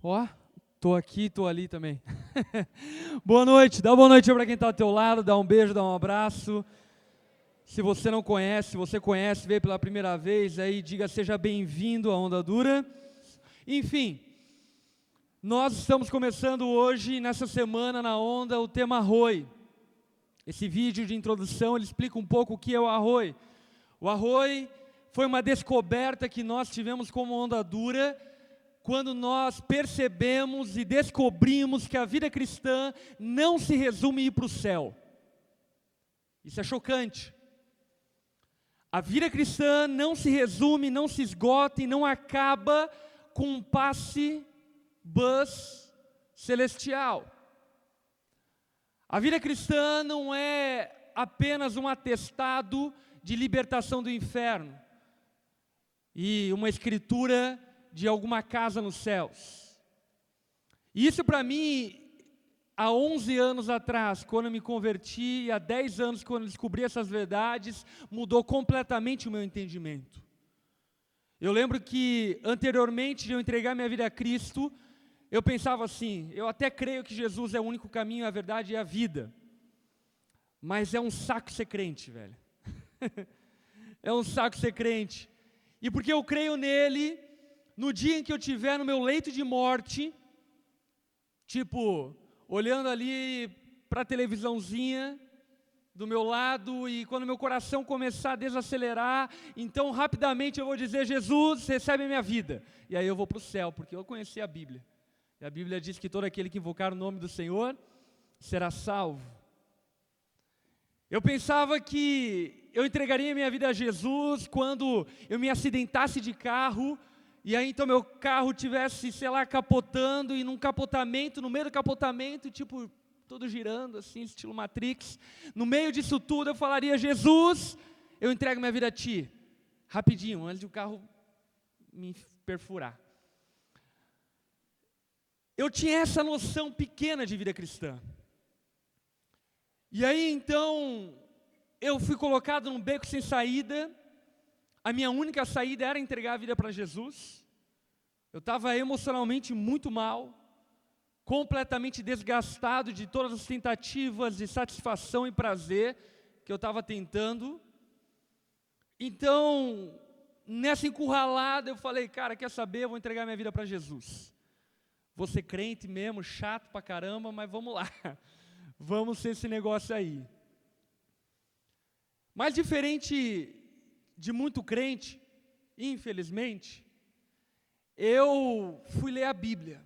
Ó, tô aqui, tô ali também. Boa noite, dá uma boa noite para quem está ao teu lado, dá um beijo, dá um abraço. Se você não conhece, se você conhece, veio pela primeira vez, aí diga seja bem-vindo à Onda Dura. Enfim, nós estamos começando hoje, nessa semana, na Onda, o tema Arroi. Esse vídeo de introdução, ele explica um pouco o que é o Arroi. O Arroi foi uma descoberta que nós tivemos como Onda Dura, quando nós percebemos e descobrimos que a vida cristã não se resume em ir para o céu. Isso é chocante. A vida cristã não se resume, não se esgota e não acaba com um passe bus celestial. A vida cristã não é apenas um atestado de libertação do inferno e uma escritura de alguma casa nos céus. E isso para mim, há 11 anos atrás, quando eu me converti, e há 10 anos quando eu descobri essas verdades, mudou completamente o meu entendimento. Eu lembro que anteriormente de eu entregar minha vida a Cristo, eu pensava assim, eu até creio que Jesus é o único caminho, a verdade e a vida. Mas é um saco ser crente, velho. É um saco ser crente. E porque eu creio nele, no dia em que eu estiver no meu leito de morte, tipo, olhando ali para a televisãozinha do meu lado, e quando meu coração começar a desacelerar, então rapidamente eu vou dizer, Jesus, recebe a minha vida. E aí eu vou para o céu, porque eu conheci a Bíblia. E a Bíblia diz que todo aquele que invocar o nome do Senhor será salvo. Eu pensava que eu entregaria minha vida a Jesus quando eu me acidentasse de carro, e aí então meu carro tivesse, sei lá, capotando, e num capotamento, no meio do capotamento, tipo, todo girando assim, estilo Matrix, no meio disso tudo eu falaria, Jesus, eu entrego minha vida a Ti, rapidinho, antes de o carro me perfurar. Eu tinha essa noção pequena de vida cristã. E aí então, eu fui colocado num beco sem saída. A minha única saída era entregar a vida para Jesus. Eu estava emocionalmente muito mal, completamente desgastado de todas as tentativas de satisfação e prazer que eu estava tentando. Então, nessa encurralada, eu falei, cara, quer saber? Eu vou entregar minha vida para Jesus. Vou ser crente mesmo, chato pra caramba, mas vamos lá. Vamos ser esse negócio aí. Mas diferente de muito crente, infelizmente, eu fui ler a Bíblia.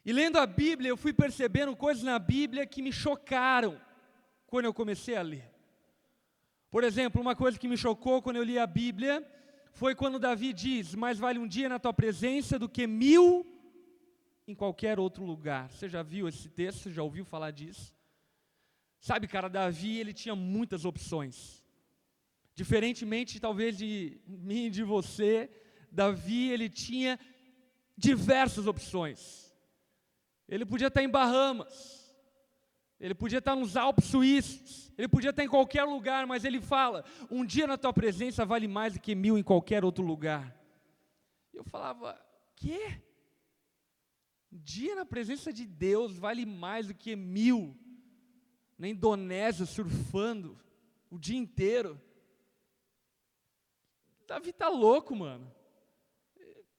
E lendo a Bíblia, eu fui percebendo coisas na Bíblia que me chocaram quando eu comecei a ler. Por exemplo, uma coisa que me chocou quando eu li a Bíblia foi quando Davi diz, mais vale um dia na tua presença do que 1000 em qualquer outro lugar. Você já viu esse texto? Já ouviu falar disso? Sabe, cara, Davi, ele tinha muitas opções. Diferentemente, talvez, de mim e de você, Davi, ele tinha diversas opções. Ele podia estar em Bahamas, ele podia estar nos Alpes suíços, ele podia estar em qualquer lugar, mas ele fala, um dia na tua presença vale mais do que 1000 em qualquer outro lugar. Eu falava, quê? Um dia na presença de Deus vale mais do que 1000 na Indonésia surfando o dia inteiro. Davi está louco, mano.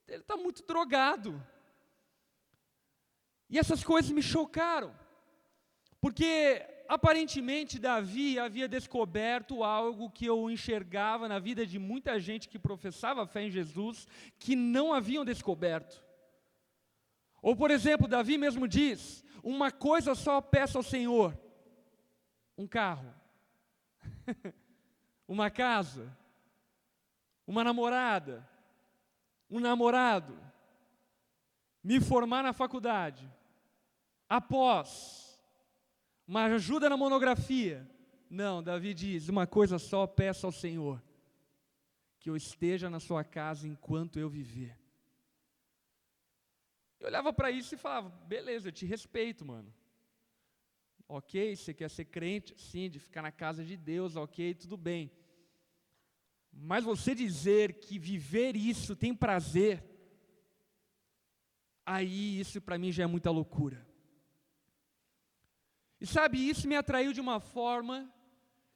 Ele está muito drogado. E essas coisas me chocaram, porque aparentemente Davi havia descoberto algo que eu enxergava na vida de muita gente que professava fé em Jesus, que não haviam descoberto. Ou, por exemplo, Davi mesmo diz, uma coisa só peço ao Senhor, um carro, uma casa, uma namorada, um namorado, me formar na faculdade, após uma ajuda na monografia. Não, Davi diz, uma coisa só peço ao Senhor, que eu esteja na sua casa enquanto eu viver. Eu olhava para isso e falava, beleza, eu te respeito, mano. Ok, você quer ser crente, sim, de ficar na casa de Deus, ok, tudo bem. Mas você dizer que viver isso tem prazer, aí isso para mim já é muita loucura. E sabe, isso me atraiu de uma forma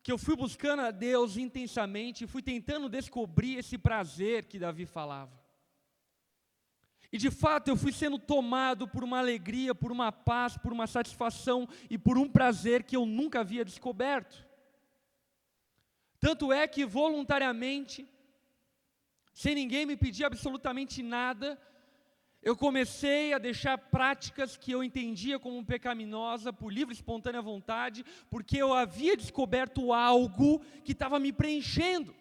que eu fui buscando a Deus intensamente e fui tentando descobrir esse prazer que Davi falava. E de fato eu fui sendo tomado por uma alegria, por uma paz, por uma satisfação e por um prazer que eu nunca havia descoberto. Tanto é que voluntariamente, sem ninguém me pedir absolutamente nada, eu comecei a deixar práticas que eu entendia como pecaminosa por livre e espontânea vontade, porque eu havia descoberto algo que estava me preenchendo,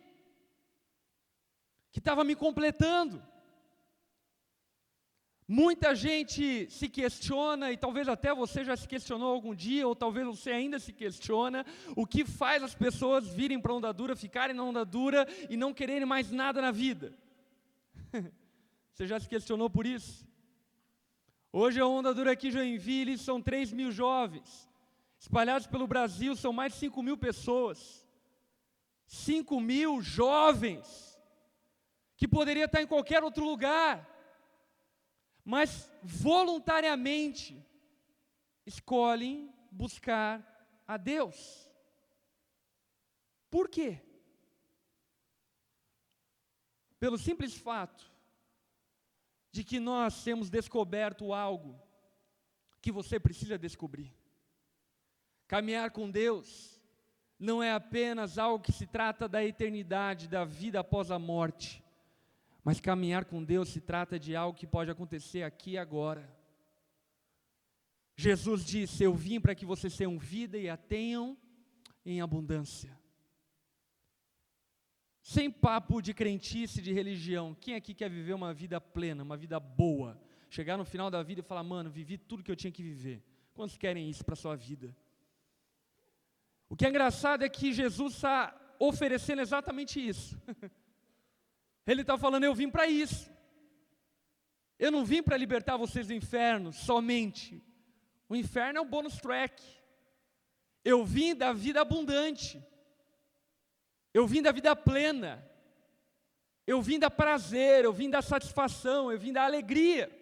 que estava me completando. Muita gente se questiona, e talvez até você já se questionou algum dia, ou talvez você ainda se questiona, o que faz as pessoas virem para a onda dura, ficarem na onda dura e não quererem mais nada na vida. Você já se questionou por isso? Hoje a onda dura aqui em Joinville são 3.000 jovens, espalhados pelo Brasil são mais de 5.000 pessoas. 5.000 jovens, que poderia estar em qualquer outro lugar, mas voluntariamente escolhem buscar a Deus. Por quê? Pelo simples fato de que nós temos descoberto algo que você precisa descobrir. Caminhar com Deus não é apenas algo que se trata da eternidade, da vida após a morte, mas caminhar com Deus se trata de algo que pode acontecer aqui e agora. Jesus disse: eu vim para que vocês tenham vida e a tenham em abundância. Sem papo de crentice, de religião. Quem aqui quer viver uma vida plena, uma vida boa? Chegar no final da vida e falar: mano, vivi tudo que eu tinha que viver. Quantos querem isso para a sua vida? O que é engraçado é que Jesus está oferecendo exatamente isso. Ele está falando: eu vim para isso. Eu não vim para libertar vocês do inferno somente. O inferno é um bônus track. Eu vim da vida abundante. Eu vim da vida plena. Eu vim da prazer, eu vim da satisfação, eu vim da alegria.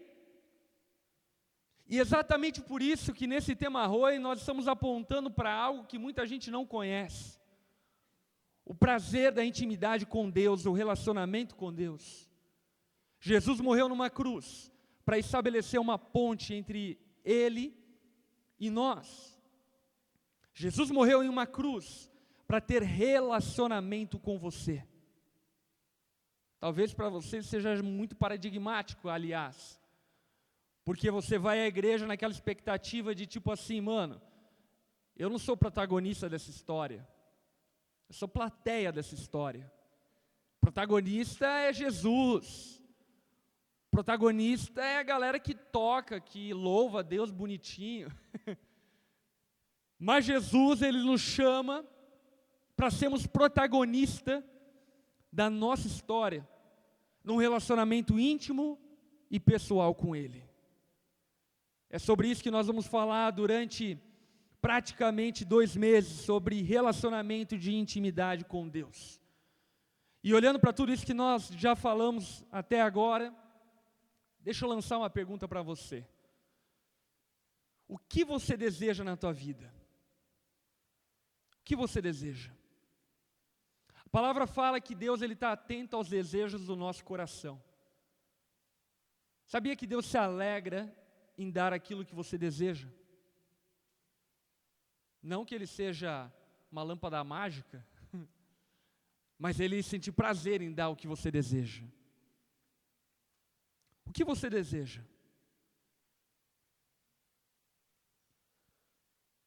E exatamente por isso que nesse tema Arroi nós estamos apontando para algo que muita gente não conhece. O prazer da intimidade com Deus, o relacionamento com Deus. Jesus morreu numa cruz para estabelecer uma ponte entre Ele e nós. Jesus morreu em uma cruz para ter relacionamento com você. Talvez para você seja muito paradigmático, aliás. Porque você vai à igreja naquela expectativa de tipo assim: mano, eu não sou protagonista dessa história. Eu sou plateia dessa história. O protagonista é Jesus. O protagonista é a galera que toca, que louva a Deus bonitinho. Mas Jesus, Ele nos chama para sermos protagonista da nossa história, num relacionamento íntimo e pessoal com Ele. É sobre isso que nós vamos falar durante praticamente 2 meses, sobre relacionamento de intimidade com Deus. E olhando para tudo isso que nós já falamos até agora, deixa eu lançar uma pergunta para você. O que você deseja na tua vida? O que você deseja? A palavra fala que Deus está atento aos desejos do nosso coração. Sabia que Deus se alegra em dar aquilo que você deseja? Não que Ele seja uma lâmpada mágica, mas Ele sente prazer em dar o que você deseja. O que você deseja?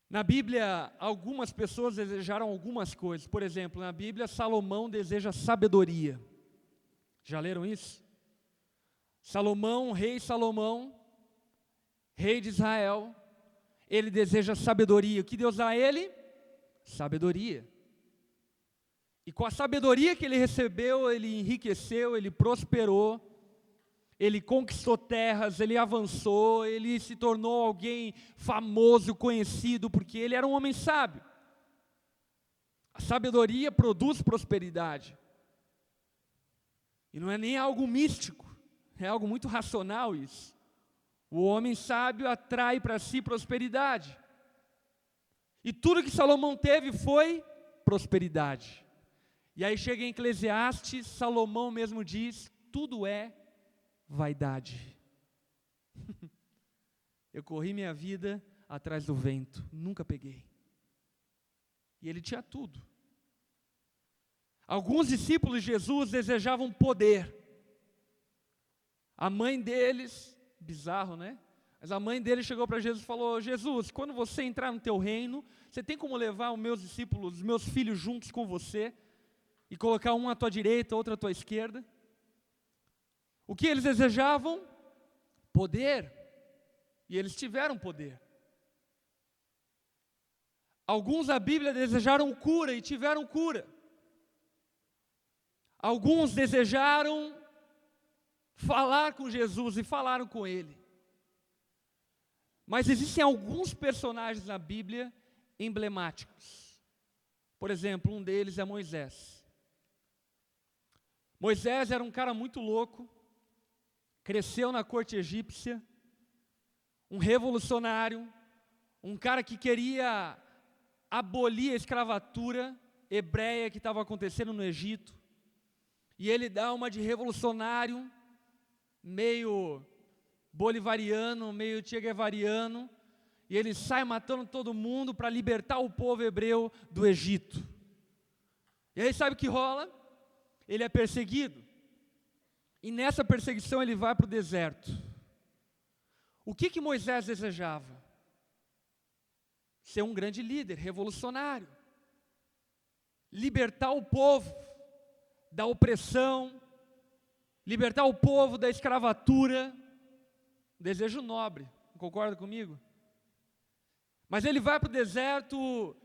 Na Bíblia, algumas pessoas desejaram algumas coisas. Por exemplo, na Bíblia, Salomão deseja sabedoria. Já leram isso? Salomão, rei de Israel, ele deseja sabedoria. O que Deus dá a ele? Sabedoria. E com a sabedoria que ele recebeu, ele enriqueceu, ele prosperou, ele conquistou terras, ele avançou, ele se tornou alguém famoso, conhecido, porque ele era um homem sábio. A sabedoria produz prosperidade. E não é nem algo místico, é algo muito racional isso. O homem sábio atrai para si prosperidade. E tudo que Salomão teve foi prosperidade. E aí chega em Eclesiastes, Salomão mesmo diz, tudo é vaidade. Eu corri minha vida atrás do vento, nunca peguei. E ele tinha tudo. Alguns discípulos de Jesus desejavam poder. A mãe deles, bizarro, né? Mas a mãe dele chegou para Jesus e falou: Jesus, quando você entrar no teu reino, você tem como levar os meus discípulos, os meus filhos juntos com você e colocar um à tua direita, outro à tua esquerda? O que eles desejavam? Poder. E eles tiveram poder. Alguns da Bíblia desejaram cura e tiveram cura. Alguns desejaram falar com Jesus e falaram com Ele. Mas existem alguns personagens na Bíblia emblemáticos. Por exemplo, um deles é Moisés. Moisés era um cara muito louco, cresceu na corte egípcia, um revolucionário, um cara que queria abolir a escravatura hebreia que estava acontecendo no Egito. E ele dá uma de revolucionário, meio bolivariano, meio che guevariano, e ele sai matando todo mundo para libertar o povo hebreu do Egito. E aí sabe o que rola? Ele é perseguido, e nessa perseguição ele vai para o deserto. O que Moisés desejava? Ser um grande líder, revolucionário, libertar o povo da opressão, libertar o povo da escravatura, desejo nobre, concorda comigo? Mas ele vai para o deserto,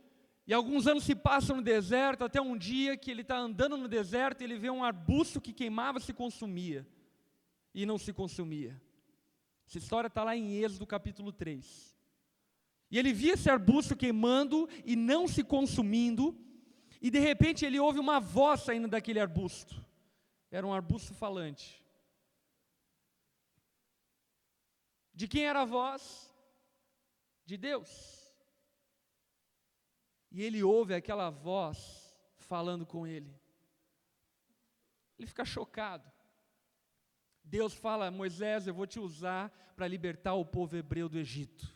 e alguns anos se passam no deserto, até um dia que ele está andando no deserto, e ele vê um arbusto que queimava e se consumia, e não se consumia. Essa história está lá em Êxodo capítulo 3. E ele via esse arbusto queimando e não se consumindo, e de repente ele ouve uma voz saindo daquele arbusto. Era um arbusto falante. De quem era a voz? De Deus. E ele ouve aquela voz falando com ele. Ele fica chocado. Deus fala: Moisés, eu vou te usar para libertar o povo hebreu do Egito.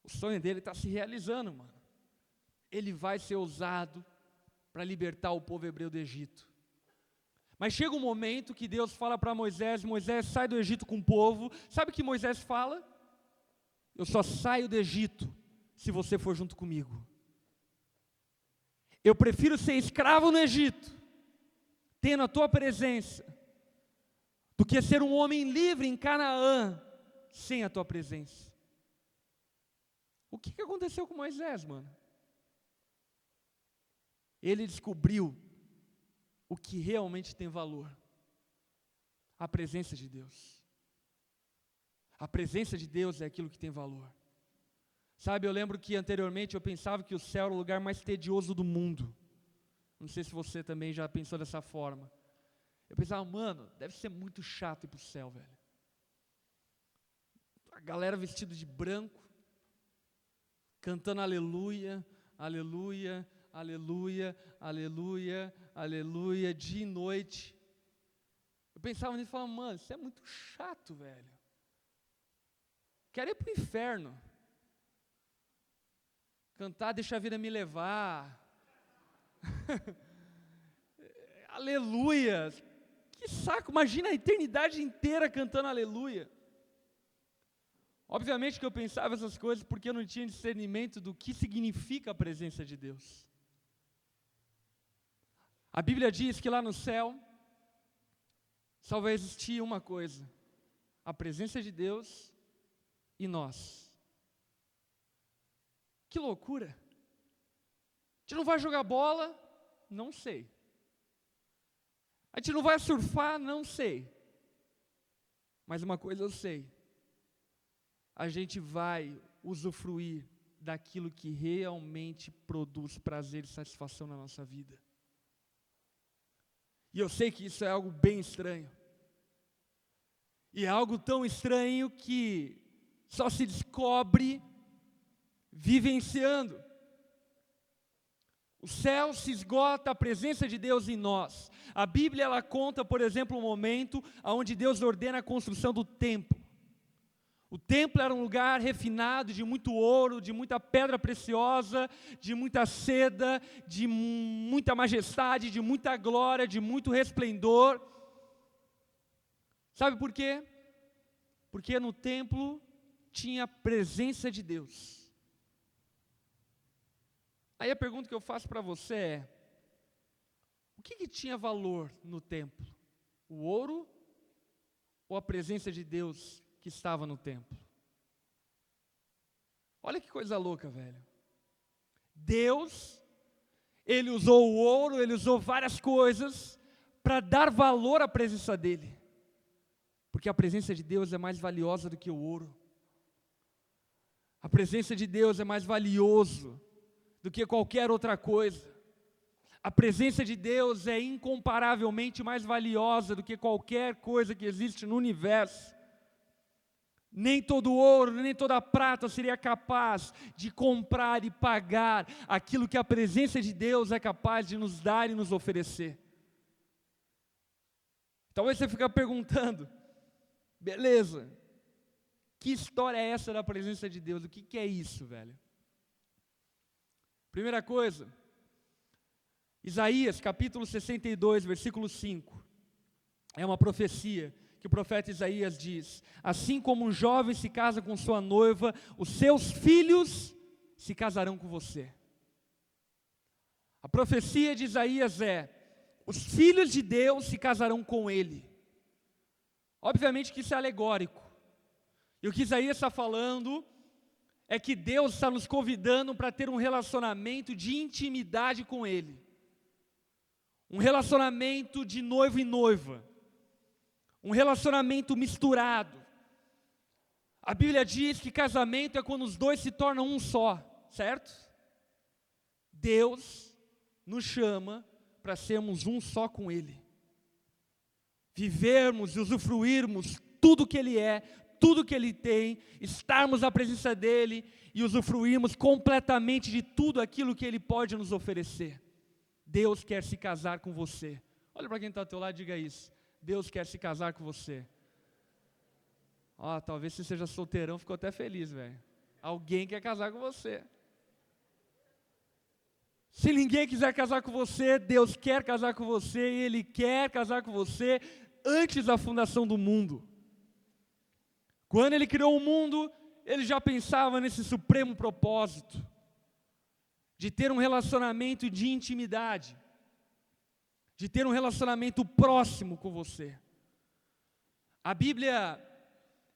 O sonho dele está se realizando, mano. Ele vai ser usado para libertar o povo hebreu do Egito. Mas chega um momento que Deus fala para Moisés: Moisés, sai do Egito com o povo. Sabe o que Moisés fala? Eu só saio do Egito se você for junto comigo. Eu prefiro ser escravo no Egito, tendo a tua presença, do que ser um homem livre em Canaã, sem a tua presença. O que aconteceu com Moisés, mano? Ele descobriu o que realmente tem valor: a presença de Deus. A presença de Deus é aquilo que tem valor. Sabe, eu lembro que anteriormente eu pensava que o céu era o lugar mais tedioso do mundo. Não sei se você também já pensou dessa forma. Eu pensava, mano, deve ser muito chato ir para o céu, velho. A galera vestida de branco, cantando aleluia, aleluia, aleluia, aleluia, aleluia, dia e noite. Eu pensava nisso e falava, mano, isso é muito chato, velho. Quero ir para o inferno. Cantar, deixa a vida me levar. Aleluia. Que saco, imagina a eternidade inteira cantando aleluia. Obviamente que eu pensava essas coisas porque eu não tinha discernimento do que significa a presença de Deus. A Bíblia diz que lá no céu só vai existir uma coisa: a presença de Deus e nós. Que loucura! A gente não vai jogar bola? Não sei. A gente não vai surfar? Não sei. Mas uma coisa eu sei: a gente vai usufruir daquilo que realmente produz prazer e satisfação na nossa vida. E eu sei que isso é algo bem estranho. E é algo tão estranho que só se descobre vivenciando. O céu se esgota a presença de Deus em nós. A Bíblia ela conta, por exemplo, um momento onde Deus ordena a construção do templo. O templo era um lugar refinado, de muito ouro, de muita pedra preciosa, de muita seda, de muita majestade, de muita glória, de muito resplendor. Sabe por quê? Porque no templo tinha a presença de Deus. Aí a pergunta que eu faço para você é: o que tinha valor no templo? O ouro ou a presença de Deus que estava no templo? Olha que coisa louca, velho. Deus, Ele usou o ouro, Ele usou várias coisas para dar valor à presença dEle. Porque a presença de Deus é mais valiosa do que o ouro. A presença de Deus é mais valioso do que qualquer outra coisa. A presença de Deus é incomparavelmente mais valiosa do que qualquer coisa que existe no universo. Nem todo ouro, nem toda prata seria capaz de comprar e pagar aquilo que a presença de Deus é capaz de nos dar e nos oferecer. Talvez você fique perguntando, beleza, que história é essa da presença de Deus? O que é isso, velho? Primeira coisa, Isaías capítulo 62, versículo 5, é uma profecia que o profeta Isaías diz: assim como um jovem se casa com sua noiva, os seus filhos se casarão com você. A profecia de Isaías é: os filhos de Deus se casarão com ele. Obviamente que isso é alegórico, e o que Isaías está falando é que Deus está nos convidando para ter um relacionamento de intimidade com Ele. Um relacionamento de noivo e noiva. Um relacionamento misturado. A Bíblia diz que casamento é quando os dois se tornam um só, certo? Deus nos chama para sermos um só com Ele. Vivermos e usufruirmos tudo que Ele é, tudo que Ele tem, estarmos na presença dEle e usufruirmos completamente de tudo aquilo que Ele pode nos oferecer. Deus quer se casar com você. Olha para quem está ao teu lado e diga isso. Deus quer se casar com você. Ó, talvez você seja solteirão, ficou até feliz, velho. Alguém quer casar com você. Se ninguém quiser casar com você, Deus quer casar com você, e Ele quer casar com você antes da fundação do mundo. Quando Ele criou o mundo, Ele já pensava nesse supremo propósito, de ter um relacionamento de intimidade, de ter um relacionamento próximo com você. A Bíblia,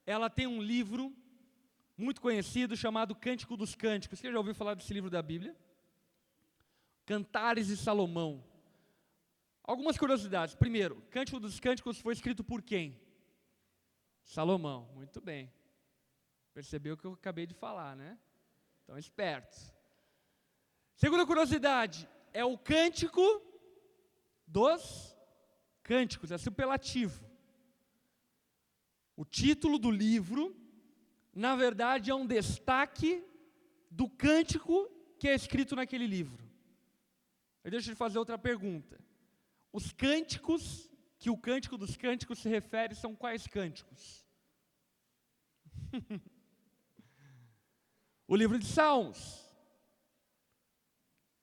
ela tem um livro muito conhecido chamado Cântico dos Cânticos. Você já ouviu falar desse livro da Bíblia? Cantares de Salomão. Algumas curiosidades. Primeiro, Cântico dos Cânticos foi escrito por quem? Salomão. Muito bem. Percebeu o que eu acabei de falar, né? Então, esperto. Segunda curiosidade, é o Cântico dos Cânticos, é superlativo. O título do livro, na verdade, é um destaque do cântico que é escrito naquele livro. Deixa eu te fazer outra pergunta. Os cânticos que o Cântico dos Cânticos se refere são quais cânticos? O livro de Salmos.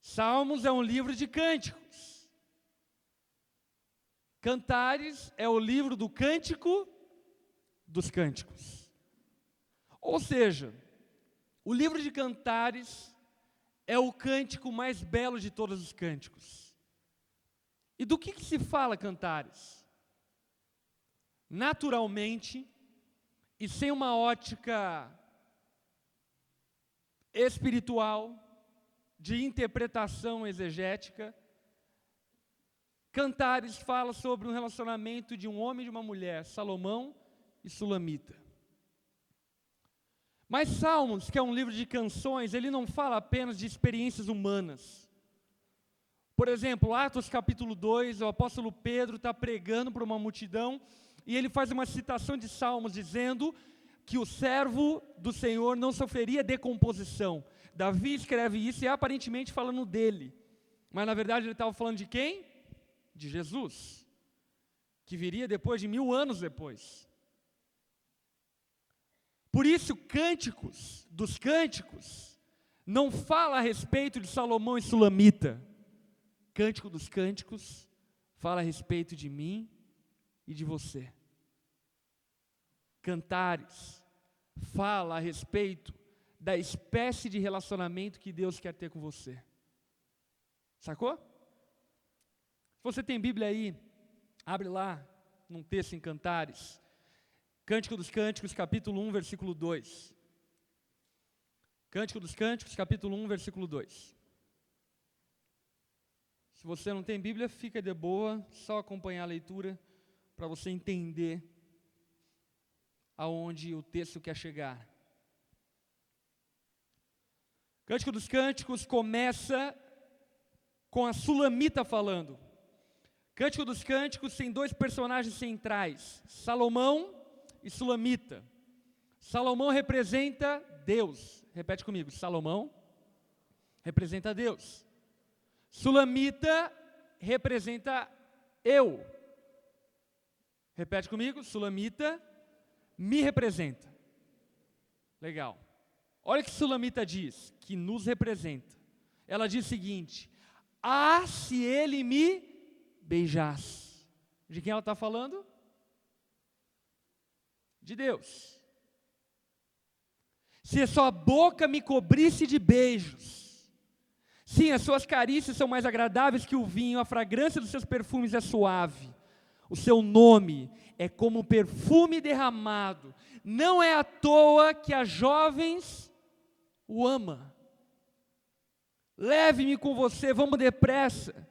Salmos é um livro de cânticos. Cantares é o livro do Cântico dos Cânticos. Ou seja, o livro de Cantares é o cântico mais belo de todos os cânticos. E do que se fala Cantares? Naturalmente, e sem uma ótica espiritual, de interpretação exegética, Cantares fala sobre um relacionamento de um homem e de uma mulher, Salomão e Sulamita. Mas Salmos, que é um livro de canções, ele não fala apenas de experiências humanas. Por exemplo, Atos capítulo 2, o apóstolo Pedro está pregando para uma multidão, e ele faz uma citação de Salmos dizendo que o servo do Senhor não sofreria decomposição. Davi escreve isso e é aparentemente falando dele, mas na verdade ele estava falando de quem? De Jesus, que viria depois de 1000 anos depois. Por isso, Cânticos dos Cânticos não fala a respeito de Salomão e Sulamita. Cântico dos Cânticos fala a respeito de mim e de você. Cantares fala a respeito da espécie de relacionamento que Deus quer ter com você. Sacou? Se você tem Bíblia aí, abre lá num texto em Cantares, Cântico dos Cânticos, capítulo 1, versículo 2. Cântico dos Cânticos, capítulo 1, versículo 2. Se você não tem Bíblia, fica de boa, só acompanhar a leitura para você entender aonde o texto quer chegar. Cântico dos Cânticos começa com a Sulamita falando. Cântico dos Cânticos tem 2 personagens centrais, Salomão e Sulamita. Salomão representa Deus. Repete comigo, Salomão representa Deus. Sulamita representa eu. Repete comigo, Sulamita me representa. Legal. Olha o que Sulamita diz, que nos representa. Ela diz o seguinte: ah, se ele me beijasse. De quem ela está falando? De Deus. Se a sua boca me cobrisse de beijos. Sim, as suas carícias são mais agradáveis que o vinho, a fragrância dos seus perfumes é suave. O seu nome é como perfume derramado. Não é à toa que as jovens o amam. Leve-me com você, vamos depressa.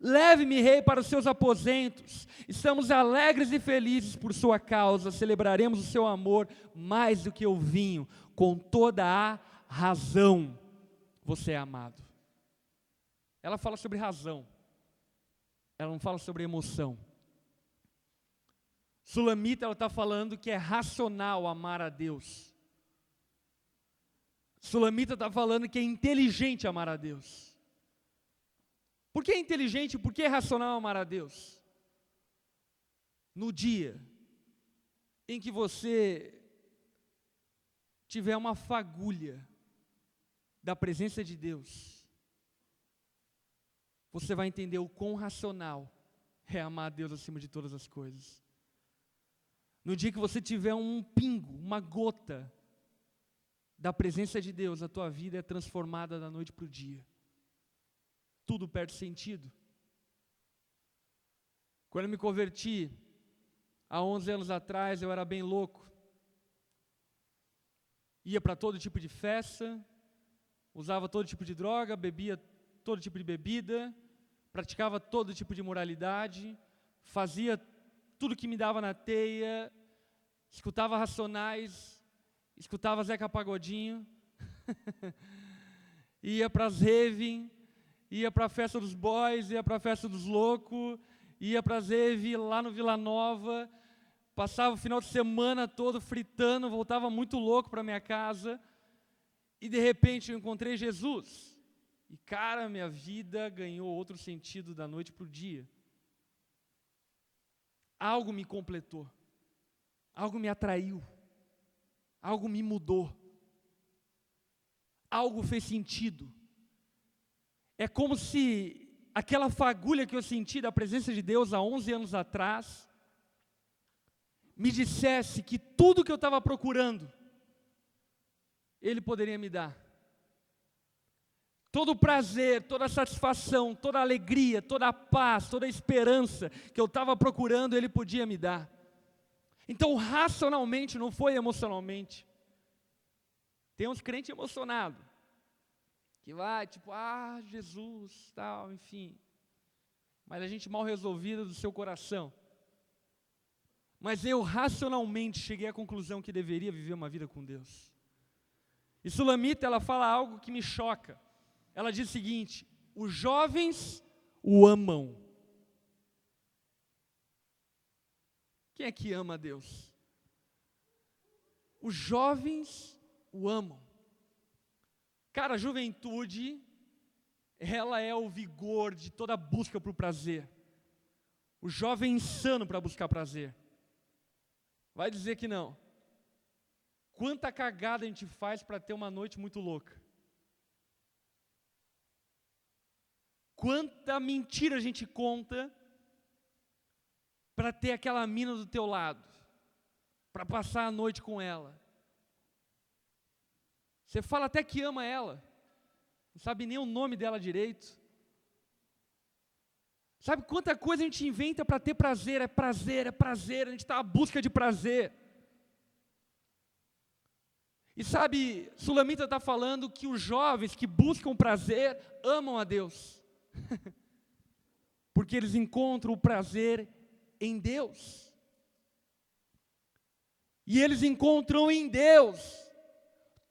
Leve-me, rei, para os seus aposentos. Estamos alegres e felizes por sua causa. Celebraremos o seu amor mais do que o vinho. Com toda a razão você é amado. Ela fala sobre razão. Ela não fala sobre emoção. Sulamita, ela está falando que é racional amar a Deus. Sulamita está falando que é inteligente amar a Deus. Por que é inteligente? Por que é racional amar a Deus? No dia em que você tiver uma fagulha da presença de Deus, você vai entender o quão racional é amar a Deus acima de todas as coisas. No dia que você tiver um pingo, uma gota da presença de Deus, a tua vida é transformada da noite para o dia. Tudo perde sentido. Quando eu me converti, há 11 anos atrás, eu era bem louco. Ia para todo tipo de festa, usava todo tipo de droga, bebia todo tipo de bebida, praticava todo tipo de imoralidade, fazia tudo que me dava na teia, escutava Racionais, escutava Zeca Pagodinho, ia para as rave, ia para a festa dos boys, ia para a festa dos loucos, ia para as rave lá no Vila Nova, passava o final de semana todo fritando, voltava muito louco para minha casa, e de repente eu encontrei Jesus, e cara, minha vida ganhou outro sentido da noite para o dia. Algo me completou, algo me atraiu, algo me mudou, algo fez sentido. É como se aquela fagulha que eu senti da presença de Deus há 11 anos atrás, me dissesse que tudo que eu estava procurando, Ele poderia me dar. Todo o prazer, toda a satisfação, toda a alegria, toda a paz, toda a esperança que eu estava procurando, Ele podia me dar. Então, racionalmente, não foi emocionalmente. Tem uns crentes emocionados, que vai, tipo, Jesus, tal, enfim. Mas a gente mal resolvida do seu coração. Mas eu, racionalmente, cheguei à conclusão que deveria viver uma vida com Deus. E Sulamita, ela fala algo que me choca. Ela diz o seguinte: os jovens o amam. Quem é que ama a Deus? Os jovens o amam. Cara, a juventude, ela é o vigor de toda busca por prazer. O jovem é insano para buscar prazer. Vai dizer que não. Quanta cagada a gente faz para ter uma noite muito louca. Quanta mentira a gente conta para ter aquela mina do teu lado, para passar a noite com ela. Você fala até que ama ela, não sabe nem o nome dela direito. Sabe quanta coisa a gente inventa para ter prazer, é prazer, é prazer, a gente está à busca de prazer. E sabe, Sulamita está falando que os jovens que buscam prazer amam a Deus. Porque eles encontram o prazer em Deus. E eles encontram em Deus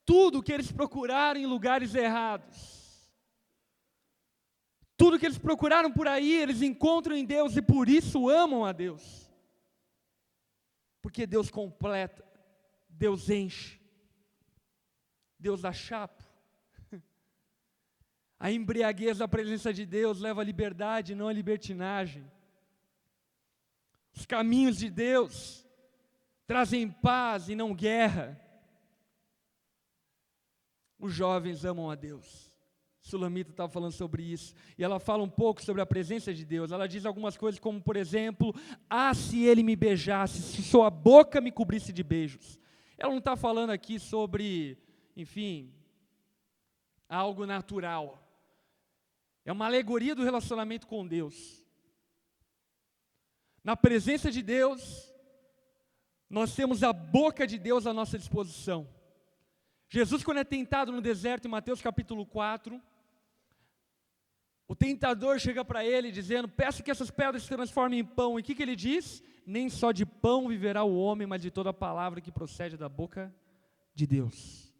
tudo que eles procuraram em lugares errados. Tudo que eles procuraram por aí, eles encontram em Deus e por isso amam a Deus. Porque Deus completa, Deus enche, Deus dá chapo. A embriaguez da presença de Deus leva à liberdade, não à libertinagem. Os caminhos de Deus trazem paz e não guerra. Os jovens amam a Deus. Sulamita estava falando sobre isso. E ela fala um pouco sobre a presença de Deus. Ela diz algumas coisas como, por exemplo, se ele me beijasse, se sua boca me cobrisse de beijos. Ela não está falando aqui sobre, enfim, algo natural. É uma alegoria do relacionamento com Deus. Na presença de Deus, nós temos a boca de Deus à nossa disposição. Jesus, quando é tentado no deserto, em Mateus capítulo 4, o tentador chega para ele dizendo, peça que essas pedras se transformem em pão. E o que ele diz? Nem só de pão viverá o homem, mas de toda palavra que procede da boca de Deus.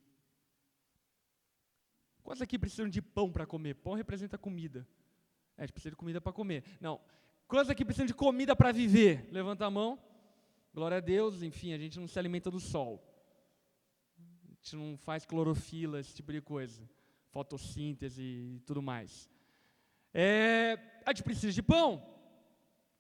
Quantos aqui precisam de pão para comer? Pão representa comida. A gente precisa de comida para comer. Não. Quantos aqui precisam de comida para viver? Levanta a mão. Glória a Deus. Enfim, a gente não se alimenta do sol. A gente não faz clorofila, esse tipo de coisa. Fotossíntese e tudo mais. A gente precisa de pão.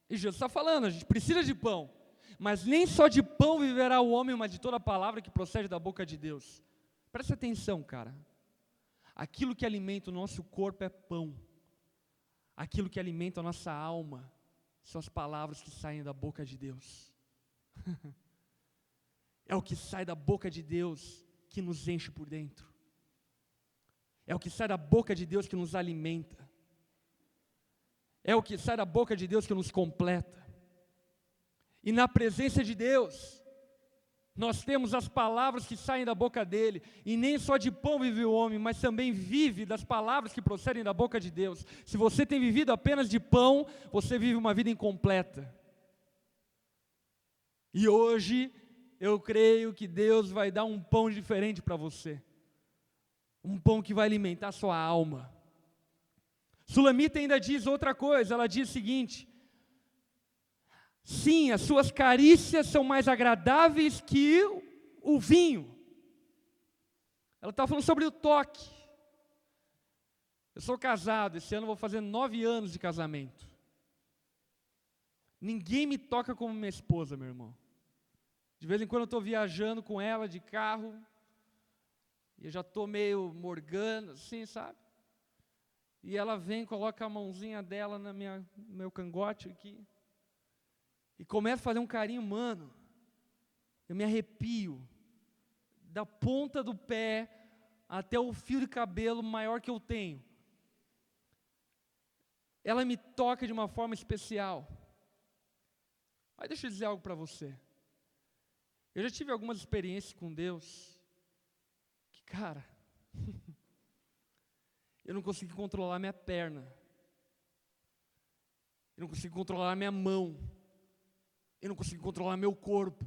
E Jesus está falando, a gente precisa de pão. Mas nem só de pão viverá o homem, mas de toda a palavra que procede da boca de Deus. Presta atenção, cara. Aquilo que alimenta o nosso corpo é pão. Aquilo que alimenta a nossa alma são as palavras que saem da boca de Deus. É o que sai da boca de Deus que nos enche por dentro. É o que sai da boca de Deus que nos alimenta. É o que sai da boca de Deus que nos completa. E na presença de Deus, nós temos as palavras que saem da boca dele, e nem só de pão vive o homem, mas também vive das palavras que procedem da boca de Deus. Se você tem vivido apenas de pão, você vive uma vida incompleta. E hoje, eu creio que Deus vai dar um pão diferente para você. Um pão que vai alimentar a sua alma. Sulamita ainda diz outra coisa, ela diz o seguinte: sim, as suas carícias são mais agradáveis que o vinho. Ela está falando sobre o toque. Eu sou casado, esse ano vou fazer 9 anos de casamento. Ninguém me toca como minha esposa, meu irmão. De vez em quando eu estou viajando com ela de carro, e eu já estou meio morgando, assim, sabe? E ela vem, coloca a mãozinha dela no meu cangote aqui, e começa a fazer um carinho, mano. Eu me arrepio, da ponta do pé até o fio de cabelo maior que eu tenho. Ela me toca de uma forma especial. Mas deixa eu dizer algo para você. Eu já tive algumas experiências com Deus, que, cara, eu não consegui controlar minha perna. Eu não consigo controlar minha mão. Eu não consigo controlar meu corpo.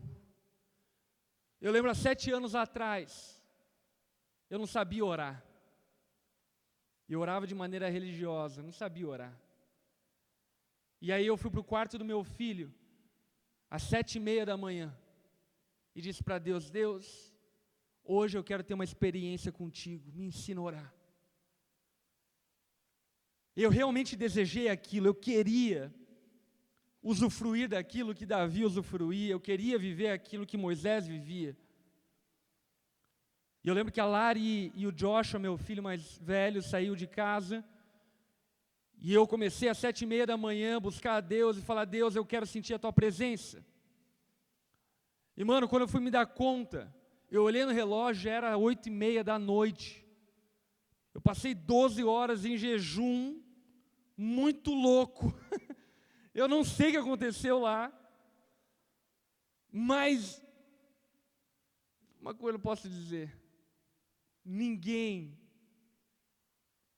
Eu lembro há 7 anos atrás, eu não sabia orar. Eu orava de maneira religiosa, não sabia orar. E aí eu fui para o quarto do meu filho, às 7:30 da manhã, e disse para Deus: Deus, hoje eu quero ter uma experiência contigo, me ensina a orar. Eu realmente desejei aquilo, eu queria usufruir daquilo que Davi usufruía, eu queria viver aquilo que Moisés vivia. E eu lembro que a Lari e o Joshua, meu filho mais velho, saiu de casa, e eu comecei às 7:30 da manhã buscar a Deus e falar: Deus, eu quero sentir a tua presença. E mano, quando eu fui me dar conta, eu olhei no relógio, já era 8:30 da noite. Eu passei 12 horas em jejum, muito louco. Eu não sei o que aconteceu lá, mas uma coisa eu posso dizer: ninguém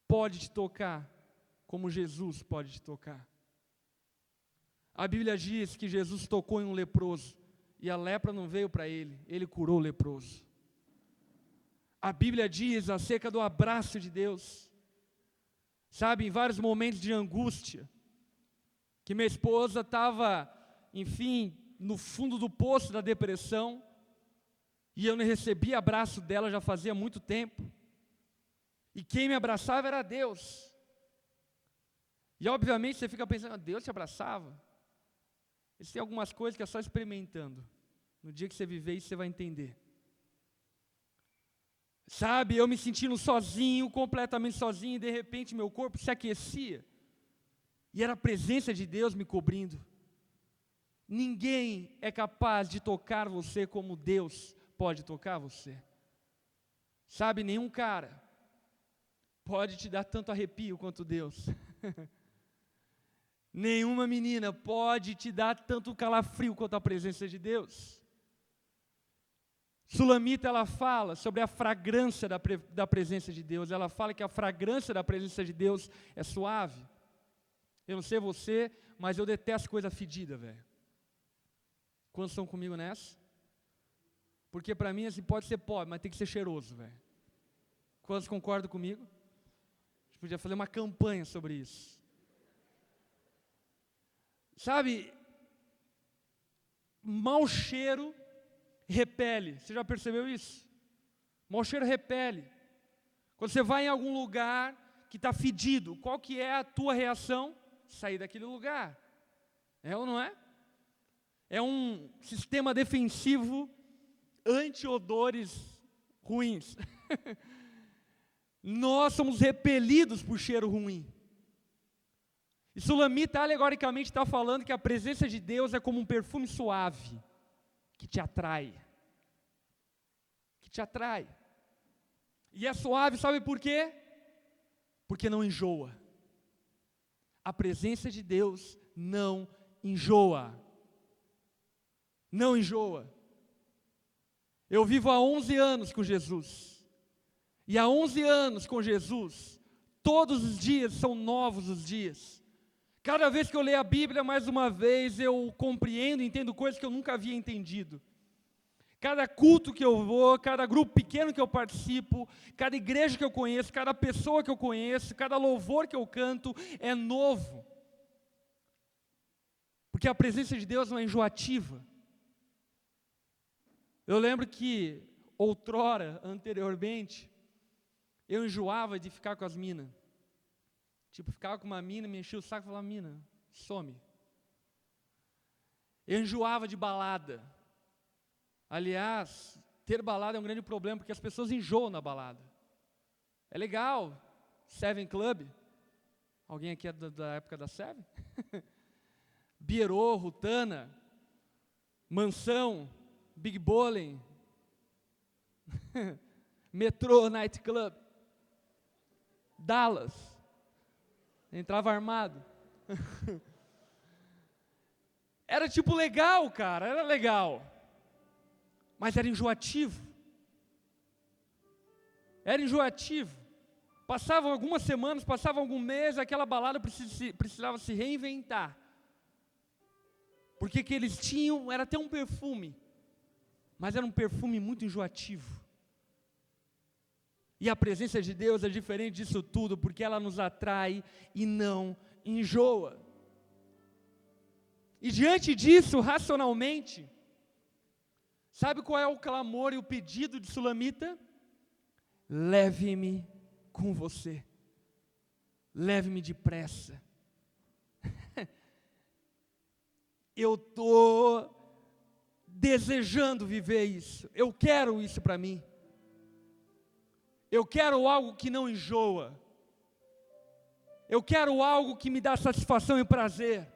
pode te tocar como Jesus pode te tocar. A Bíblia diz que Jesus tocou em um leproso, e a lepra não veio para ele, ele curou o leproso. A Bíblia diz acerca do abraço de Deus, sabe, em vários momentos de angústia, que minha esposa estava, enfim, no fundo do poço da depressão, e eu não recebia abraço dela já fazia muito tempo, e quem me abraçava era Deus. E obviamente você fica pensando: Deus te abraçava? Existem algumas coisas que é só experimentando. No dia que você viver isso, você vai entender. Sabe, eu me sentindo sozinho, completamente sozinho, e de repente meu corpo se aquecia. E era a presença de Deus me cobrindo. Ninguém é capaz de tocar você como Deus pode tocar você. Sabe, nenhum cara pode te dar tanto arrepio quanto Deus. Nenhuma menina pode te dar tanto calafrio quanto a presença de Deus. Sulamita, ela fala sobre a fragrância da presença de Deus. Ela fala que a fragrância da presença de Deus é suave. Eu não sei você, mas eu detesto coisa fedida, velho. Quantos estão comigo nessa? Porque para mim, assim, pode ser pobre, mas tem que ser cheiroso, velho. Quantos concordam comigo? A gente podia fazer uma campanha sobre isso. Sabe, mau cheiro repele. Você já percebeu isso? Mau cheiro repele. Quando você vai em algum lugar que está fedido, qual que é a tua reação? Sair daquele lugar. É ou não é? É um sistema defensivo anti-odores ruins. Nós somos repelidos por cheiro ruim. E Sulamita, alegoricamente, está falando que a presença de Deus é como um perfume suave, que te atrai. Que te atrai. E é suave, sabe por quê? Porque não enjoa. A presença de Deus não enjoa. Não enjoa. Eu vivo há 11 anos com Jesus. E há 11 anos com Jesus, todos os dias são novos os dias. Cada vez que eu leio a Bíblia, mais uma vez, eu compreendo e entendo coisas que eu nunca havia entendido. Cada culto que eu vou, cada grupo pequeno que eu participo, cada igreja que eu conheço, cada pessoa que eu conheço, cada louvor que eu canto, é novo. Porque a presença de Deus não é enjoativa. Eu lembro que, outrora, anteriormente, eu enjoava de ficar com as minas. Tipo, ficava com uma mina, me enchia o saco e falava: mina, some. Eu enjoava de balada. Aliás, ter balada é um grande problema, porque as pessoas enjoam na balada. É legal, Seven Club. Alguém aqui é da época da Seven? Bierô, Rutana, Mansão, Big Bowling, Metrô Night Club, Dallas. Entrava armado. Era tipo legal, cara, era legal. Mas era enjoativo. Era enjoativo. Passavam algumas semanas, passavam algum mês, aquela balada precisava se reinventar. Porque o que eles tinham era até um perfume, mas era um perfume muito enjoativo. E a presença de Deus é diferente disso tudo, porque ela nos atrai e não enjoa. E diante disso, racionalmente, sabe qual é o clamor e o pedido de Sulamita? Leve-me com você. Leve-me depressa. Eu estou desejando viver isso. Eu quero isso para mim. Eu quero algo que não enjoa. Eu quero algo que me dá satisfação e prazer.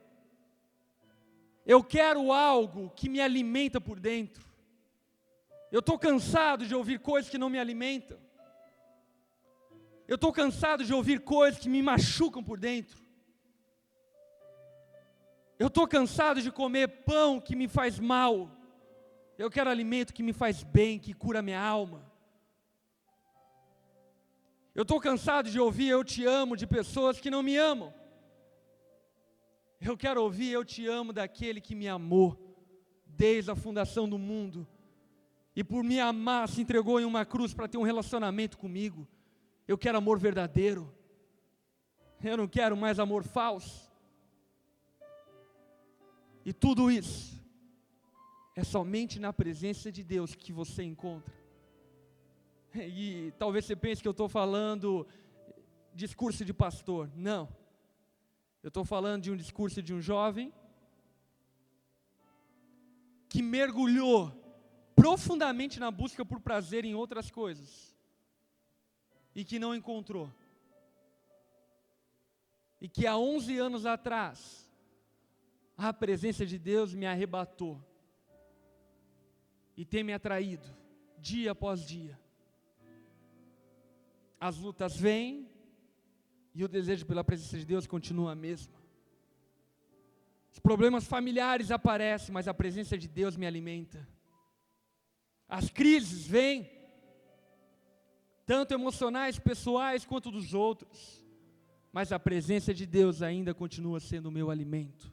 Eu quero algo que me alimenta por dentro. Eu estou cansado de ouvir coisas que não me alimentam. Eu estou cansado de ouvir coisas que me machucam por dentro. Eu estou cansado de comer pão que me faz mal. Eu quero alimento que me faz bem, que cura minha alma. Eu estou cansado de ouvir eu te amo de pessoas que não me amam. Eu quero ouvir eu te amo daquele que me amou desde a fundação do mundo e por me amar se entregou em uma cruz para ter um relacionamento comigo. Eu quero amor verdadeiro. Eu não quero mais amor falso. E tudo isso é somente na presença de Deus que você encontra. E talvez você pense que eu estou falando discurso de pastor. Não. Eu estou falando de um discurso de um jovem que mergulhou profundamente na busca por prazer em outras coisas e que não encontrou. E que há 11 anos atrás, a presença de Deus me arrebatou e tem me atraído dia após dia. As lutas vêm e o desejo pela presença de Deus continua a mesma. Os problemas familiares aparecem, mas a presença de Deus me alimenta. As crises vêm, tanto emocionais, pessoais, quanto dos outros, mas a presença de Deus ainda continua sendo o meu alimento.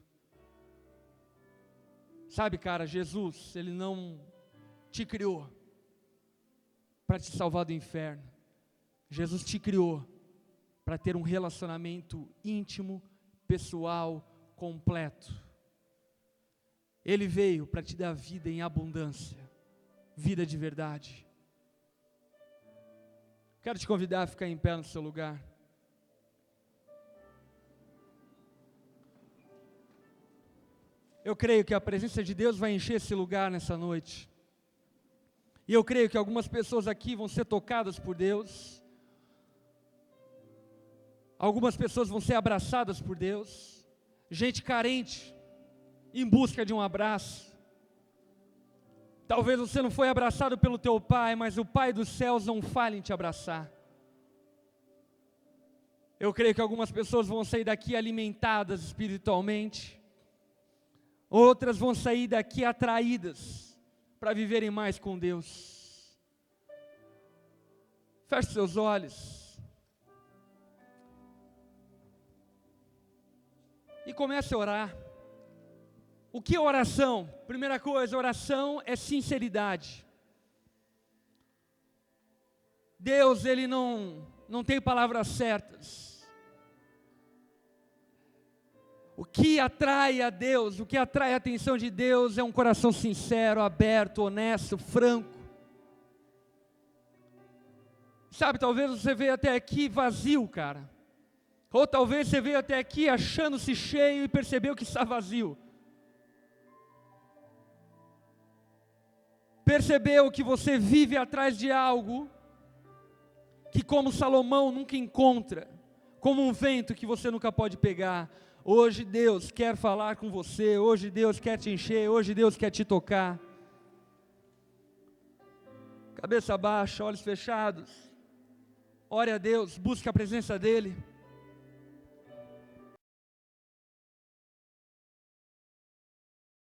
Sabe, cara, Jesus, Ele não te criou para te salvar do inferno. Jesus te criou para ter um relacionamento íntimo, pessoal, completo. Ele veio para te dar vida em abundância, vida de verdade. Quero te convidar a ficar em pé no seu lugar. Eu creio que a presença de Deus vai encher esse lugar nessa noite. E eu creio que algumas pessoas aqui vão ser tocadas por Deus. Algumas pessoas vão ser abraçadas por Deus. Gente carente, em busca de um abraço. Talvez você não foi abraçado pelo teu pai, mas o Pai dos céus não falha em te abraçar. Eu creio que algumas pessoas vão sair daqui alimentadas espiritualmente. Outras vão sair daqui atraídas para viverem mais com Deus. Feche seus olhos. E comece a orar. O que é oração? Primeira coisa, oração é sinceridade. Deus, Ele não tem palavras certas. O que atrai a Deus, o que atrai a atenção de Deus é um coração sincero, aberto, honesto, franco. Sabe, talvez você veio até aqui vazio, cara. Ou talvez você veio até aqui achando-se cheio e percebeu que está vazio. Percebeu que você vive atrás de algo que, como Salomão, nunca encontra, como um vento que você nunca pode pegar. Hoje Deus quer falar com você, hoje Deus quer te encher, hoje Deus quer te tocar. Cabeça baixa, olhos fechados. Ore a Deus, busque a presença dEle.